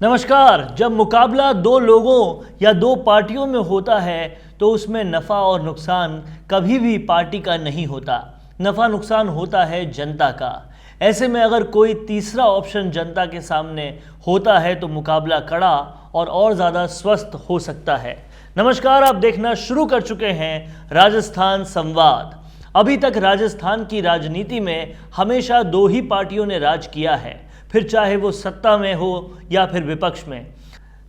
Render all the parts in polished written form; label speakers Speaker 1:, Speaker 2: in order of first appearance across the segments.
Speaker 1: नमस्कार। जब मुकाबला दो लोगों या दो पार्टियों में होता है तो उसमें नफ़ा और नुकसान कभी भी पार्टी का नहीं होता। नफ़ा नुकसान होता है जनता का। ऐसे में अगर कोई तीसरा ऑप्शन जनता के सामने होता है तो मुकाबला कड़ा और ज़्यादा स्वस्थ हो सकता है। नमस्कार, आप देखना शुरू कर चुके हैं राजस्थान संवाद। अभी तक राजस्थान की राजनीति में हमेशा दो ही पार्टियों ने राज किया है, फिर चाहे वो सत्ता में हो या फिर विपक्ष में।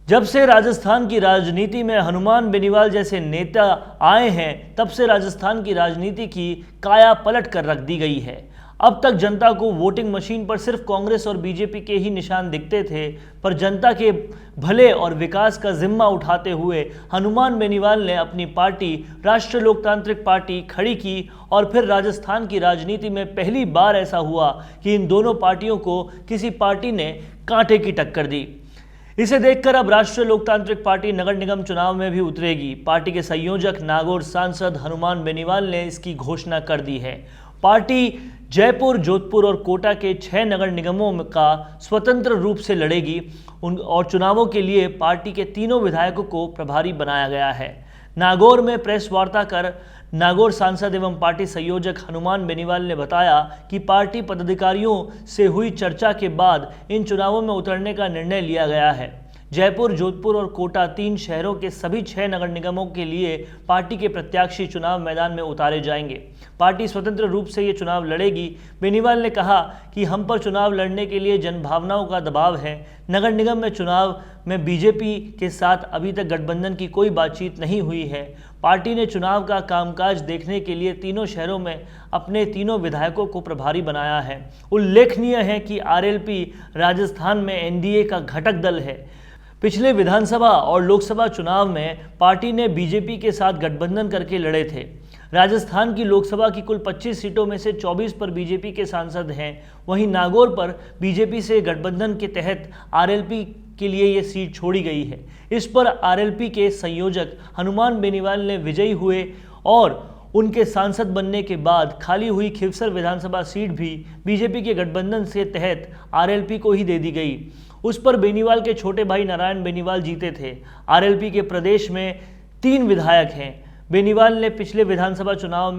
Speaker 1: जब से राजस्थान की राजनीति में हनुमान बेनीवाल जैसे नेता आए हैं, तब से राजस्थान की राजनीति की काया पलट कर रख दी गई है। अब तक जनता को वोटिंग मशीन पर सिर्फ कांग्रेस और बीजेपी के ही निशान दिखते थे, पर जनता के भले और विकास का जिम्मा उठाते हुए हनुमान बेनीवाल ने अपनी पार्टी राष्ट्रीय लोकतांत्रिक पार्टी खड़ी की और फिर राजस्थान की राजनीति में पहली बार ऐसा हुआ कि इन दोनों पार्टियों को किसी पार्टी ने कांटे की टक्कर दी। इसे देखकर अब राष्ट्रीय लोकतांत्रिक पार्टी नगर निगम चुनाव में भी उतरेगी। पार्टी के संयोजक नागौर सांसद हनुमान बेनीवाल ने इसकी घोषणा कर दी है। पार्टी जयपुर, जोधपुर और कोटा के 6 नगर निगमों का स्वतंत्र रूप से लड़ेगी और चुनावों के लिए पार्टी के तीनों विधायकों को प्रभारी बनाया गया है। नागौर में प्रेस वार्ता कर नागौर सांसद एवं पार्टी संयोजक हनुमान बेनीवाल ने बताया कि पार्टी पदाधिकारियों से हुई चर्चा के बाद इन चुनावों में उतरने का निर्णय लिया गया है। जयपुर, जोधपुर और कोटा 3 शहरों के सभी 6 नगर निगमों के लिए पार्टी के प्रत्याशी चुनाव मैदान में उतारे जाएंगे। पार्टी स्वतंत्र रूप से ये चुनाव लड़ेगी। बेनीवाल ने कहा कि हम पर चुनाव लड़ने के लिए जनभावनाओं का दबाव है। नगर निगम में चुनाव में बीजेपी के साथ अभी तक गठबंधन की कोई बातचीत नहीं हुई है। पार्टी ने चुनाव का कामकाज देखने के लिए तीनों शहरों में अपने तीनों विधायकों को प्रभारी बनाया है। उल्लेखनीय है कि आरएलपी राजस्थान में एनडीए का घटक दल है। पिछले विधानसभा और लोकसभा चुनाव में पार्टी ने बीजेपी के साथ गठबंधन करके लड़े थे। राजस्थान की लोकसभा की कुल 25 सीटों में से 24 पर बीजेपी के सांसद हैं। वहीं नागौर पर बीजेपी से गठबंधन के तहत आरएलपी के लिए ये सीट छोड़ी गई है। इस पर आरएलपी के संयोजक हनुमान बेनीवाल ने विजयी हुए और उनके सांसद बनने के बाद खाली हुई खिवसर विधानसभा सीट भी बीजेपी के गठबंधन से तहत आरएलपी को ही दे दी गई। उस पर बेनीवाल के छोटे भाई नारायण बेनीवाल जीते थे। आरएलपी के प्रदेश में 3 विधायक हैं। बेनीवाल ने पिछले विधानसभा चुनाव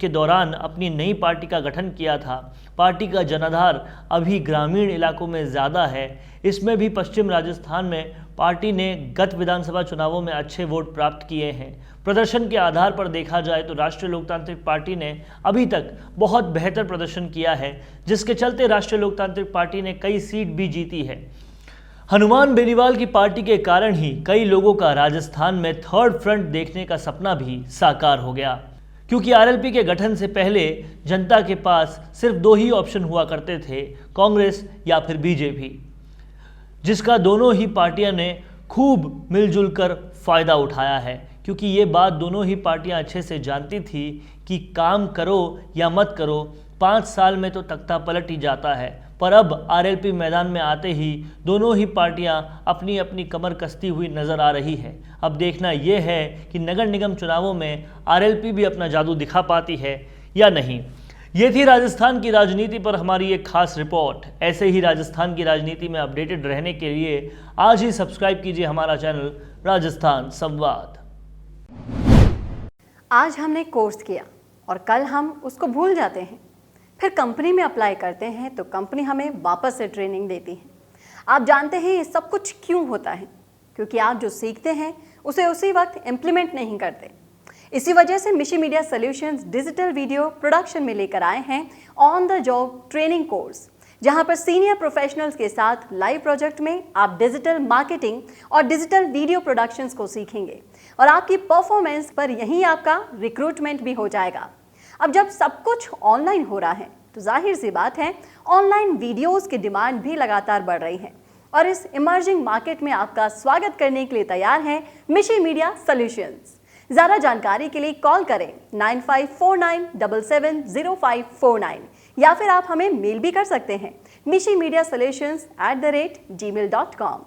Speaker 1: के दौरान अपनी नई पार्टी का गठन किया था। पार्टी का जनाधार अभी ग्रामीण इलाकों में ज़्यादा है। इसमें भी पश्चिम राजस्थान में पार्टी ने गत विधानसभा चुनावों में अच्छे वोट प्राप्त किए हैं। प्रदर्शन के आधार पर देखा जाए तो राष्ट्रीय लोकतांत्रिक पार्टी ने अभी तक बहुत बेहतर प्रदर्शन किया है, जिसके चलते राष्ट्रीय लोकतांत्रिक पार्टी ने कई सीट भी जीती है। हनुमान बेनीवाल की पार्टी के कारण ही कई लोगों का राजस्थान में थर्ड फ्रंट देखने का सपना भी साकार हो गया, क्योंकि आरएलपी के गठन से पहले जनता के पास सिर्फ 2 ही ऑप्शन हुआ करते थे, कांग्रेस या फिर बीजेपी, जिसका दोनों ही पार्टियां ने खूब मिलजुल कर फायदा उठाया है। क्योंकि ये बात दोनों ही पार्टियां अच्छे से जानती थी कि काम करो या मत करो, 5 साल में तो तख्ता पलट ही जाता है। पर अब आरएलपी मैदान में आते ही दोनों ही पार्टियां अपनी अपनी कमर कसती हुई नजर आ रही है। अब देखना यह है कि नगर निगम चुनावों में आरएलपी भी अपना जादू दिखा पाती है या नहीं। ये थी राजस्थान की राजनीति पर हमारी एक खास रिपोर्ट। ऐसे ही राजस्थान की राजनीति में अपडेटेड रहने के लिए आज ही सब्सक्राइब कीजिए हमारा चैनल राजस्थान संवाद।
Speaker 2: आज हमने कोर्स किया और कल हम उसको भूल जाते हैं। फिर कंपनी में अप्लाई करते हैं तो कंपनी हमें वापस से ट्रेनिंग देती है। आप जानते हैं ये सब कुछ क्यों होता है? क्योंकि आप जो सीखते हैं उसे उसी वक्त इम्प्लीमेंट नहीं करते। इसी वजह से मिशी media solutions digital video production में लेकर आए हैं on the job training course, जहां पर सीनियर प्रोफेशनल्स के साथ लाइव प्रोजेक्ट में आप डिजिटल मार्केटिंग और डिजिटल वीडियो प्रोडक्शंस को सीखेंगे और आपकी परफॉर्मेंस पर यहीं आपका रिक्रूटमेंट भी हो जाएगा। अब जब सब कुछ ऑनलाइन हो रहा है तो जाहिर सी बात है ऑनलाइन वीडियोस की डिमांड भी लगातार बढ़ रही है और इस इमर्जिंग मार्केट में आपका स्वागत करने के लिए तैयार है मिशी मीडिया सॉल्यूशंस। ज़्यादा जानकारी के लिए कॉल करें 9549770549 या फिर आप हमें मेल भी कर सकते हैं mishimedia solutions@gmail.com।